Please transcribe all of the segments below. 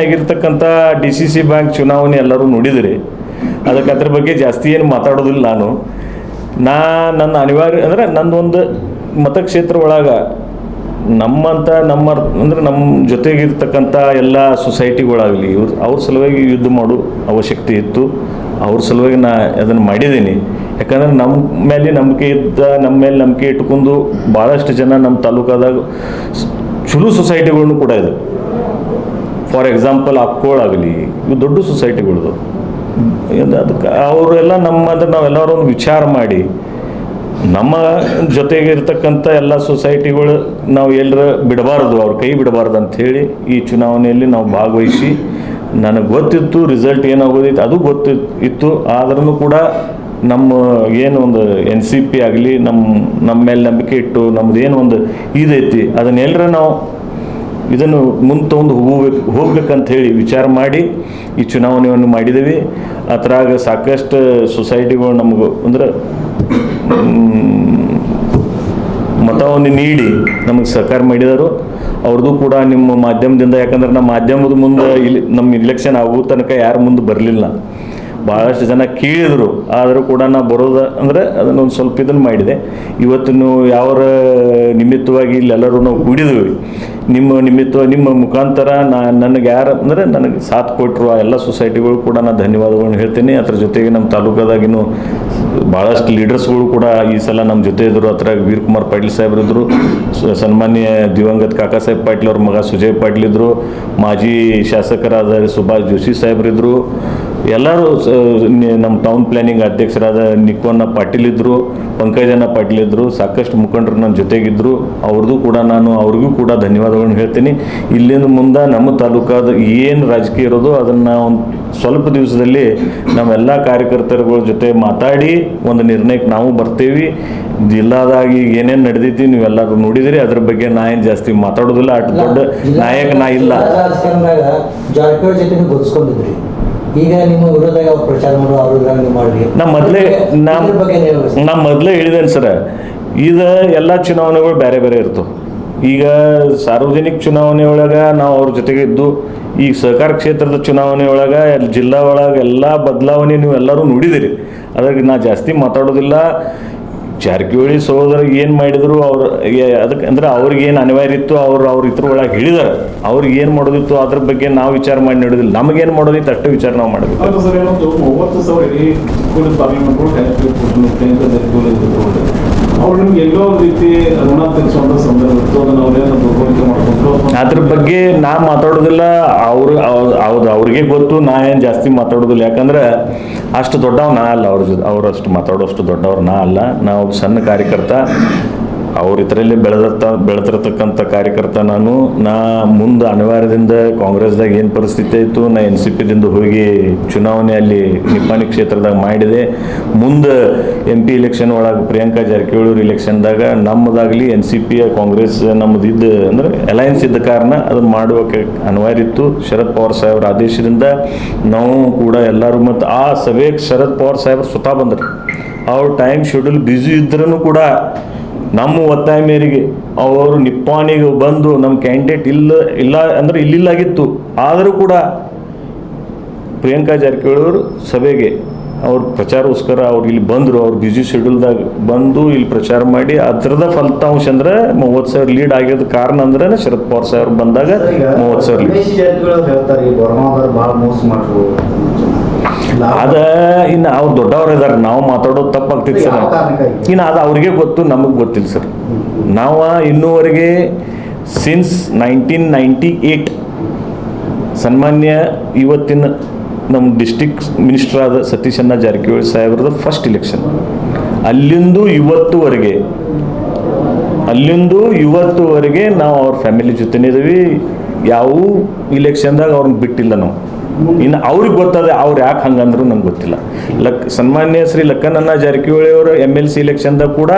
ಆಗಿರ್ತಕ್ಕಂಥ DCC bank ಚುನಾವಣೆ ಎಲ್ಲರೂ ನೋಡಿದ್ರಿ. ಅದಕ್ಕೆ ಅದ್ರ ಬಗ್ಗೆ ಜಾಸ್ತಿ ಏನು ಮಾತಾಡೋದಿಲ್ಲ. ನನ್ನ ಅನಿವಾರ್ಯ ಅಂದರೆ ನಂದೊಂದು ಮತಕ್ಷೇತ್ರ ಒಳಗೆ ನಮ್ಮ ಜೊತೆಗಿರ್ತಕ್ಕಂಥ ಎಲ್ಲ ಸೊಸೈಟಿಗಳಾಗಲಿ ಅವ್ರ ಸಲುವಾಗಿ ಯುದ್ಧ ಮಾಡೋ ಅವಶ್ಯಕತೆ ಇತ್ತು. ಅವ್ರ ಸಲುವಾಗಿ ಅದನ್ನು ಮಾಡಿದ್ದೀನಿ. ಯಾಕಂದ್ರೆ ನಮ್ಮ ಮೇಲೆ ನಂಬಿಕೆ ಇಟ್ಕೊಂಡು ಭಾಳಷ್ಟು ಜನ ನಮ್ಮ ತಾಲೂಕಾದಾಗ ಚಲೋ ಸೊಸೈಟಿಗಳ್ನು ಕೂಡ ಇದೆ. ಫಾರ್ ಎಕ್ಸಾಂಪಲ್ ಅಕ್ಕೋಳಾಗಲಿ, ಇವು ದೊಡ್ಡ ಸೊಸೈಟಿಗಳದು. ಅದಕ್ಕೆ ಅವರೆಲ್ಲ ನಾವೆಲ್ಲರೂ ಒಂದು ವಿಚಾರ ಮಾಡಿ ನಮ್ಮ ಜೊತೆಗೆ ಇರ್ತಕ್ಕಂಥ ಎಲ್ಲ ಸೊಸೈಟಿಗಳು ನಾವು ಎಲ್ಲರ ಬಿಡಬಾರ್ದು, ಅವ್ರ ಕೈ ಬಿಡಬಾರ್ದು ಅಂಥೇಳಿ ಈ ಚುನಾವಣೆಯಲ್ಲಿ ನಾವು ಭಾಗವಹಿಸಿ ನನಗೆ ಗೊತ್ತಿತ್ತು ರಿಸಲ್ಟ್ ಏನಾಗೋದಿತ್ತು, ಅದು ಗೊತ್ತಿತ್ತು. ಆದ್ರೂ ಕೂಡ ನಮ್ಮ ಏನು ಒಂದು NCP ಆಗಲಿ ನಮ್ಮ ಮೇಲೆ ನಂಬಿಕೆ ಇಟ್ಟು ನಮ್ದು ಏನು ಒಂದು ಇದೈತಿ ಅದನ್ನೆಲ್ಲರ ನಾವು ಇದನ್ನು ಮುಂದೆ ತೊಗೊಂಡು ಹೋಗ್ಬೇಕಂತ ಹೇಳಿ ವಿಚಾರ ಮಾಡಿ ಈ ಚುನಾವಣೆಯನ್ನು ಮಾಡಿದ್ದೀವಿ. ಅದ್ರಾಗ ಸಾಕಷ್ಟು ಸೊಸೈಟಿಗಳು ನಮಗೂ ಅಂದ್ರೆ ಮತವನ್ನು ನೀಡಿ ನಮಗೆ ಸಹಕಾರ ಮಾಡಿದರು. ಅವ್ರದ್ದು ಕೂಡ ನಿಮ್ಮ ಮಾಧ್ಯಮದಿಂದ, ಯಾಕಂದ್ರೆ ನಮ್ಮ ಮಾಧ್ಯಮದ ಮುಂದೆ ನಮ್ಮ ಇಲೆಕ್ಷನ್ ಆಗೋ ತನಕ ಯಾರು ಮುಂದೆ ಬರಲಿಲ್ಲ. ಭಾಳಷ್ಟು ಜನ ಕೇಳಿದರು, ಆದರೂ ಕೂಡ ನಾ ಬರೋದು ಅಂದರೆ ಅದನ್ನೊಂದು ಸ್ವಲ್ಪ ಇದನ್ನು ಮಾಡಿದೆ. ಇವತ್ತು ಯಾವ ನಿಮಿತ್ತವಾಗಿ ಇಲ್ಲೆಲ್ಲರೂ ನಾವು ಕೂಡಿದ್ವಿ. ನಿಮ್ಮ ಮುಖಾಂತರ ನನಗೆ ಯಾರು ಅಂದರೆ ನನಗೆ ಸಾಥ್ ಕೊಟ್ಟರು ಆ ಎಲ್ಲ ಸೊಸೈಟಿಗಳು ಕೂಡ ನಾನು ಧನ್ಯವಾದಗಳನ್ನ ಹೇಳ್ತೀನಿ. ಅದ್ರ ಜೊತೆಗೆ ನಮ್ಮ ತಾಲೂಕಾದಾಗಿನೂ ಭಾಳಷ್ಟು ಲೀಡರ್ಸ್ಗಳು ಕೂಡ ಈ ಸಲ ನಮ್ಮ ಜೊತೆ ಇದ್ದರು. ಅದ್ರಾಗ ವೀರಕುಮಾರ್ ಪಾಟೀಲ್ ಸಾಹೇಬ್ರಿದ್ರು, ಸನ್ಮಾನ್ಯ ದಿವಂಗತ ಕಾಕಾ ಸಾಹೇಬ್ ಪಾಟೀಲ್ ಅವ್ರ ಮಗ ಸುಜಯ್ ಪಾಟೀಲ್ ಇದ್ದರು, ಮಾಜಿ ಶಾಸಕರಾದ ಸುಭಾಷ್ ಜೋಶಿ ಸಾಹೇಬ್ರಿದ್ರು, ಎಲ್ಲರೂ ನಮ್ಮ ಟೌನ್ ಪ್ಲಾನಿಂಗ್ ಅಧ್ಯಕ್ಷರಾದ ನಿಕೋನ ಪಾಟೀಲ್ ಇದ್ದರು, ಪಂಕಜನ ಪಾಟೀಲ್ ಇದ್ದರು, ಸಾಕಷ್ಟು ಮುಖಂಡರು ನನ್ನ ಜೊತೆಗಿದ್ದರು. ಅವ್ರಿಗೂ ಕೂಡ ಧನ್ಯವಾದಗಳನ್ನ ಹೇಳ್ತೀನಿ. ಇಲ್ಲಿಂದ ಮುಂದೆ ನಮ್ಮ ತಾಲೂಕಾದ ಏನು ರಾಜಕೀಯ ಇರೋದು ಅದನ್ನು ಒಂದು ಸ್ವಲ್ಪ ದಿವಸದಲ್ಲಿ ನಮ್ಮೆಲ್ಲ ಕಾರ್ಯಕರ್ತರುಗಳ ಜೊತೆ ಮಾತಾಡಿ ಒಂದು ನಿರ್ಣಯಕ್ಕೆ ನಾವು ಬರ್ತೀವಿ. ಜಿಲ್ಲಾದಾಗಿ ಏನೇನು ನಡೆದೈತಿ ನೀವೆಲ್ಲರೂ ನೋಡಿದಿರಿ. ಅದ್ರ ಬಗ್ಗೆ ನಾ ಏನು ಜಾಸ್ತಿ ಮಾತಾಡೋದಿಲ್ಲ. ಅಷ್ಟು ದೊಡ್ಡ ನಾಯಕ ನಾ ಇಲ್ಲ. ಈಗ ನಿಮ್ಮ ವಿರೋಧ ಪ್ರಚಾರ ಮಾಡಿ ನಾ ಮೊದಲೇ ಹೇಳಿದ್ದೇನೆ ಸರ್, ಇದು ಎಲ್ಲ ಚುನಾವಣೆಗಳು ಬೇರೆ ಬೇರೆ ಇರ್ತವೆ. ಈಗ ಸಾರ್ವಜನಿಕ ಚುನಾವಣೆ ಒಳಗೆ ನಾವು ಅವ್ರ ಜೊತೆಗೆ ಇದ್ದು, ಈಗ ಸಹಕಾರ ಕ್ಷೇತ್ರದ ಚುನಾವಣೆ ಒಳಗೆ ಜಿಲ್ಲಾ ಒಳಗೆ ಎಲ್ಲ ಬದಲಾವಣೆ ನೀವು ಎಲ್ಲರೂ ನೋಡಿದಿರಿ. ಅದ್ರಾಗ ನಾ ಜಾಸ್ತಿ ಮಾತಾಡೋದಿಲ್ಲ. ಜಾರಕಿಹೊಳಿ ಸಹೋದರ ಏನು ಮಾಡಿದ್ರು ಅದಕ್ಕೆ ಅಂದ್ರೆ ಅವ್ರಿಗೆ ಏನು ಅನಿವಾರ್ಯ ಇತ್ತು ಅವ್ರ ಇದ್ರ ಒಳಗೆ ಹೇಳಿದಾರೆ. ಅವ್ರಿಗೆ ಏನು ಮಾಡೋದಿತ್ತು ಅದ್ರ ಬಗ್ಗೆ ನಾವು ವಿಚಾರ ಮಾಡಿ ನೋಡೋದಿಲ್ಲ. ನಮಗೇನು ಮಾಡೋದಿತ್ತು ಅಷ್ಟು ವಿಚಾರ ನಾವು ಮಾಡಬೇಕು. ಅದ್ರ ಬಗ್ಗೆ ನಾ ಮಾತಾಡೋದಿಲ್ಲ. ಅವ್ರಿಗೆ ಗೊತ್ತು, ನಾ ಏನು ಜಾಸ್ತಿ ಮಾತಾಡೋದಿಲ್ಲ. ಯಾಕಂದ್ರೆ ಅಷ್ಟು ದೊಡ್ಡವ್ ನಾ ಅಲ್ಲ, ಅವ್ರಷ್ಟು ಮಾತಾಡೋಷ್ಟು ದೊಡ್ಡವ್ರು ನಾ ಅಲ್ಲ. ನಾವು ಸಣ್ಣ ಕಾರ್ಯಕರ್ತ, ಅವ್ರ ಇದರಲ್ಲಿ ಬೆಳೆದಿರ್ತಕ್ಕಂಥ ಕಾರ್ಯಕರ್ತ ನಾ ಮುಂದೆ ಅನಿವಾರ್ಯದಿಂದ ಕಾಂಗ್ರೆಸ್ದಾಗ ಏನು ಪರಿಸ್ಥಿತಿ ಆಯಿತು, ನಾ NCPದಿಂದ ಹೋಗಿ ಚುನಾವಣೆ ಅಲ್ಲಿ ನಿಪ್ಪಾಣಿ ಕ್ಷೇತ್ರದಾಗ ಮಾಡಿದೆ. ಮುಂದೆ MP ಇಲೆಕ್ಷನ್ ಒಳಗೆ ಪ್ರಿಯಾಂಕಾ ಜಾರಕಿಹೊಳಿ ಇಲೆಕ್ಷನ್ದಾಗ ನಮ್ಮದಾಗಲಿ NCP ಕಾಂಗ್ರೆಸ್ ನಮ್ಮದಿದ್ದು ಅಂದರೆ ಅಲಯನ್ಸ್ ಇದ್ದ ಕಾರಣ ಅದನ್ನು ಮಾಡುವಕ್ಕೆ ಅನಿವಾರ್ಯ ಇತ್ತು. ಶರದ್ ಪವಾರ್ ಸಾಹೇಬ್ರ ಆದೇಶದಿಂದ ನಾವು ಕೂಡ ಎಲ್ಲರೂ, ಮತ್ತು ಆ ಸಭೆಗೆ ಶರದ್ ಪವಾರ್ ಸಾಹೇಬ್ರು ಸ್ವತಃ ಬಂದರು. ಅವ್ರ ಟೈಮ್ ಶೆಡ್ಯೂಲ್ ಬ್ಯುಸಿ ಇದ್ರೂ ಕೂಡ ನಮ್ಮ ಒತ್ತಾಯ ಮೇರೆಗೆ ಅವರು ನಿಪ್ಪಾಣಿಗೆ ಬಂದು ನಮ್ಮ ಕ್ಯಾಂಡಿಡೇಟ್ ಇಲ್ಲ ಅಂದರೆ ಇಲ್ಲಿಲ್ಲಾಗಿತ್ತು. ಆದರೂ ಕೂಡ ಪ್ರಿಯಾಂಕಾ ಜಾರಕಿಹೊಳಿ ಅವರು ಸಭೆಗೆ ಅವ್ರ ಪ್ರಚಾರಕ್ಕೋಸ್ಕರ ಅವ್ರು ಇಲ್ಲಿ ಬಂದರು. ಅವ್ರು ಬ್ಯುಸಿ ಶೆಡ್ಯೂಲ್ದಾಗ ಬಂದು ಇಲ್ಲಿ ಪ್ರಚಾರ ಮಾಡಿ ಅದರದ ಫಲಿತಾಂಶ ಅಂದ್ರೆ 30,000 ಲೀಡ್ ಆಗಿರೋದು ಕಾರಣ ಅಂದ್ರೆ ಶರದ್ ಪವಾರ್ ಸಾಹೇಬ್ರು ಬಂದಾಗ 30,000 ಅದ ಇನ್ನು ಅವ್ರು ದೊಡ್ಡವ್ರು ಇದಾರೆ, ನಾವು ಮಾತಾಡೋದು ತಪ್ಪಾಗ್ತಿತ್ತು ಸರ್. ಇನ್ನು ಅದು ಅವ್ರಿಗೆ ಗೊತ್ತು, ನಮಗೆ ಗೊತ್ತಿಲ್ಲ ಸರ್. ನಾವು ಇನ್ನೂವರೆಗೆ ಸಿನ್ಸ್ 1998 ಸನ್ಮಾನ್ಯ ಇವತ್ತಿನ ನಮ್ಮ ಡಿಸ್ಟಿಕ್ ಮಿನಿಸ್ಟರ್ ಆದ ಸತೀಶ್ ಅಣ್ಣ ಜಾರಕಿಹೊಳಿ ಸಾಹೇಬ್ರದ ಫಸ್ಟ್ ಇಲೆಕ್ಷನ್, ಅಲ್ಲಿಂದು ಇವತ್ತುವರೆಗೆ ನಾವು ಅವ್ರ ಫ್ಯಾಮಿಲಿ ಜೊತೆನೇ ಇದ್ದೀವಿ. ಯಾವ ಇಲೆಕ್ಷನ್ದಾಗ ಅವ್ರನ್ನ ಬಿಟ್ಟಿಲ್ಲ ನಾವು. ಇನ್ನು ಅವ್ರಿಗೆ ಗೊತ್ತದೆ ಅವ್ರು ಯಾಕೆ ಹಂಗಂದ್ರು ನಂಗೆ ಗೊತ್ತಿಲ್ಲ. ಸನ್ಮಾನ್ಯ ಶ್ರೀ ಲಕ್ಕನಣ್ಣ ಜಾರಕಿಹೊಳಿ ಅವರು MLC ಇಲೆಕ್ಷನ್ದಾಗ ಕೂಡ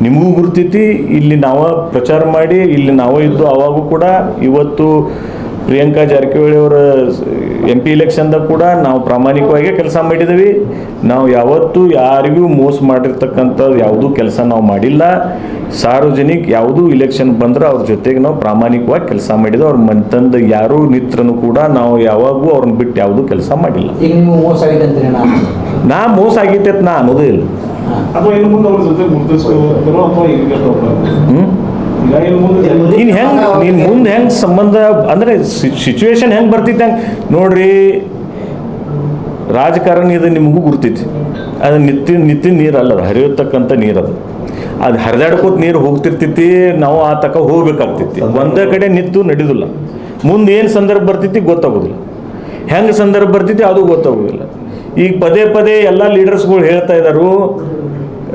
ನಿಮಗೂ ಗುರುತೈತಿ. ಇಲ್ಲಿ ನಾವು ಪ್ರಚಾರ ಮಾಡಿ ಇಲ್ಲಿ ನಾವು ಇದ್ದು ಅವಾಗೂ ಕೂಡ ಇವತ್ತು ಪ್ರಿಯಾಂಕಾ ಜಾರಕಿಹೊಳಿ ಅವರ MP ಇಲೆಕ್ಷನ್ದಾಗ ಕೂಡ ನಾವು ಪ್ರಾಮಾಣಿಕವಾಗಿ ಕೆಲಸ ಮಾಡಿದ್ದೀವಿ. ನಾವು ಯಾವತ್ತೂ ಯಾರಿಗೂ ಮೋಸ ಮಾಡಿರ್ತಕ್ಕಂಥದ್ದು ಯಾವುದೂ ಕೆಲಸ ನಾವು ಮಾಡಿಲ್ಲ. ಸಾರ್ವಜನಿಕ ಯಾವುದೂ ಇಲೆಕ್ಷನ್ ಬಂದ್ರೆ ಅವ್ರ ಜೊತೆಗೆ ನಾವು ಪ್ರಾಮಾಣಿಕವಾಗಿ ಕೆಲಸ ಮಾಡಿದ್ವಿ. ಅವ್ರ ಮಂತಂದು ಯಾರೂ ನಿತ್ರನೂ ಕೂಡ ನಾವು ಯಾವಾಗೂ ಅವ್ರನ್ನ ಬಿಟ್ಟು ಯಾವುದೂ ಕೆಲಸ ಮಾಡಿಲ್ಲ. ಈಗ ನೀವು ಮೋಸ ಆಗಿದೆ ಅಂತೀರಿ ನಾ ಮೋಸ ಆಗೈತೆ ಅಂತ ನಾ ಅನ್ನೋದೇ ಇಲ್ಲ. ಅಥವಾ ಇನ್ನು ಮುಂದೆ ಅವ್ರ ಜೊತೆ ಗುರುತಿಸ್ಕೋತಾರೋ ಅಥವಾ ಈಗ ಈಗ ಇನ್ನು ಮುಂದೆ ನೀನು ಹೆಂಗೆ ನೀನು ಮುಂದೆ ಹೆಂಗೆ ಸಂಬಂಧ ಅಂದರೆ ಸಿಚುವೇಶನ್ ಹೆಂಗೆ ಬರ್ತೈತೆ ಹಂಗೆ ನೋಡ್ರಿ. ರಾಜಕಾರಣ ಇದು ನಿಮಗೂ ಗುರ್ತೈತಿ. ಅದು ನಿತ್ಯ ನೀರಲ್ಲ, ಅದು ಹರಿಯತಕ್ಕಂಥ ನೀರದು. ಅದು ಹರಿದಾಡ್ಕೋತ ನೀರು ಹೋಗ್ತಿರ್ತೈತಿ, ನಾವು ಆ ತಕ ಹೋಗ್ಬೇಕಾಗ್ತೈತಿ. ಒಂದೇ ಕಡೆ ನಿಂತು ನಡೆಯೋದಿಲ್ಲ. ಮುಂದೆ ಏನು ಸಂದರ್ಭ ಬರ್ತೈತಿ ಗೊತ್ತಾಗೋದಿಲ್ಲ, ಹೆಂಗೆ ಸಂದರ್ಭ ಬರ್ತೈತಿ ಅದು ಗೊತ್ತಾಗೋದಿಲ್ಲ. ಈಗ ಪದೇ ಎಲ್ಲ ಲೀಡರ್ಸ್ಗಳು ಹೇಳ್ತಾ ಇದ್ದಾರು,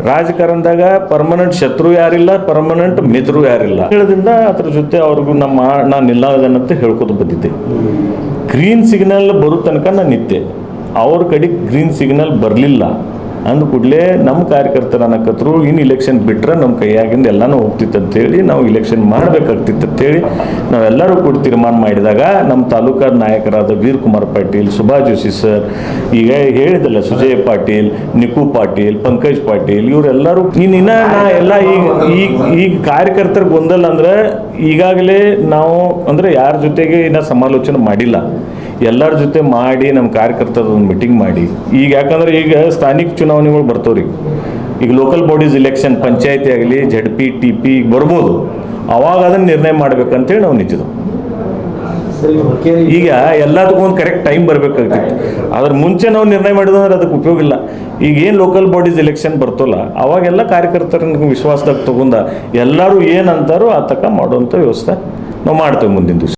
ರಾಜಕಾರಣದಾಗ ಪರ್ಮನೆಂಟ್ ಶತ್ರು ಯಾರಿಲ್ಲ, ಪರ್ಮನೆಂಟ್ ಮಿತ್ರರು ಯಾರಿಲ್ಲ. ಹೇಳೋದ್ರಿಂದ ಅದ್ರ ಜೊತೆ ಅವ್ರಿಗೂ ನಾನು ನಿಲ್ಲೋದನ್ನಂತ ಹೇಳ್ಕೊತ ಬಂದಿದ್ದೆ. ಗ್ರೀನ್ ಸಿಗ್ನಲ್ ಬರೋ ತನಕ ನಾನು ನಿಂತೆ. ಅವ್ರ ಕಡೆ ಗ್ರೀನ್ ಸಿಗ್ನಲ್ ಬರಲಿಲ್ಲ ಅಂದ ಕೂಡಲೇ ನಮ್ಮ ಕಾರ್ಯಕರ್ತರು ಅನ್ನಕತ್ರು, ಇನ್ನು ಇಲೆಕ್ಷನ್ ಬಿಟ್ರೆ ನಮ್ಮ ಕೈಯಾಗಿಂದ ಎಲ್ಲನೂ ಹೋಗ್ತಿತ್ತು ಅಂತೇಳಿ ನಾವು ಇಲೆಕ್ಷನ್ ಮಾಡಬೇಕಾಗ್ತಿತ್ತು ಅಂತೇಳಿ ನಾವೆಲ್ಲರೂ ಕೂಡ ತೀರ್ಮಾನ ಮಾಡಿದಾಗ ನಮ್ಮ ತಾಲೂಕಾದ ನಾಯಕರಾದ ವೀರಕುಮಾರ್ ಪಾಟೀಲ್, ಸುಭಾಷ್ ಜೋಶಿ ಸರ್, ಈಗ ಹೇಳಿದಲ್ಲ ಸುಜಯ್ ಪಾಟೀಲ್, ನಿಕು ಪಾಟೀಲ್, ಪಂಕಜ್ ಪಾಟೀಲ್, ಇವರೆಲ್ಲರೂ ಇನ್ನು ನಾ ಎಲ್ಲ ಈಗ ಕಾರ್ಯಕರ್ತರ ಗೊಂದಲ ಅಂದ್ರೆ ಈಗಾಗಲೇ ನಾವು ಅಂದರೆ ಯಾರ ಜೊತೆಗೆ ಇನ್ನು ಸಮಾಲೋಚನೆ ಮಾಡಿಲ್ಲ. ಎಲ್ಲರ ಜೊತೆ ಮಾಡಿ ನಮ್ಮ ಕಾರ್ಯಕರ್ತರ ಒಂದು ಮೀಟಿಂಗ್ ಮಾಡಿ. ಈಗ ಯಾಕಂದ್ರೆ ಈಗ ಸ್ಥಾನಿಕ ಚುನಾವಣೆಗಳು ಬರ್ತವ್ರಿ. ಈಗ ಲೋಕಲ್ ಬಾಡೀಸ್ ಇಲೆಕ್ಷನ್, ಪಂಚಾಯತಿ ಆಗಲಿ, ZP, TP ಈಗ ಬರ್ಬೋದು. ಅವಾಗ ಅದನ್ನು ನಿರ್ಣಯ ಮಾಡ್ಬೇಕಂತೇಳಿ ನಾವು ನಿಂತಿದ್ದು. ಈಗ ಎಲ್ಲದಕ್ಕೂ ಒಂದು ಕರೆಕ್ಟ್ ಟೈಮ್ ಬರಬೇಕಾಗ್ತಿತ್ತು. ಅದ್ರ ಮುಂಚೆ ನಾವು ನಿರ್ಣಯ ಮಾಡಿದ್ರೆ ಅದಕ್ಕೆ ಉಪಯೋಗ ಇಲ್ಲ. ಈಗ ಏನು ಲೋಕಲ್ ಬಾಡೀಸ್ ಇಲೆಕ್ಷನ್ ಬರ್ತಲ್ಲ, ಅವಾಗೆಲ್ಲ ಕಾರ್ಯಕರ್ತರನ್ನ ವಿಶ್ವಾಸದಾಗ ತಗೊಂಡ ಎಲ್ಲರೂ ಏನಂತಾರೋ ಆ ತಕ ಮಾಡುವಂಥ ವ್ಯವಸ್ಥೆ ನಾವು ಮಾಡ್ತೇವೆ ಮುಂದಿನ ದಿವಸ.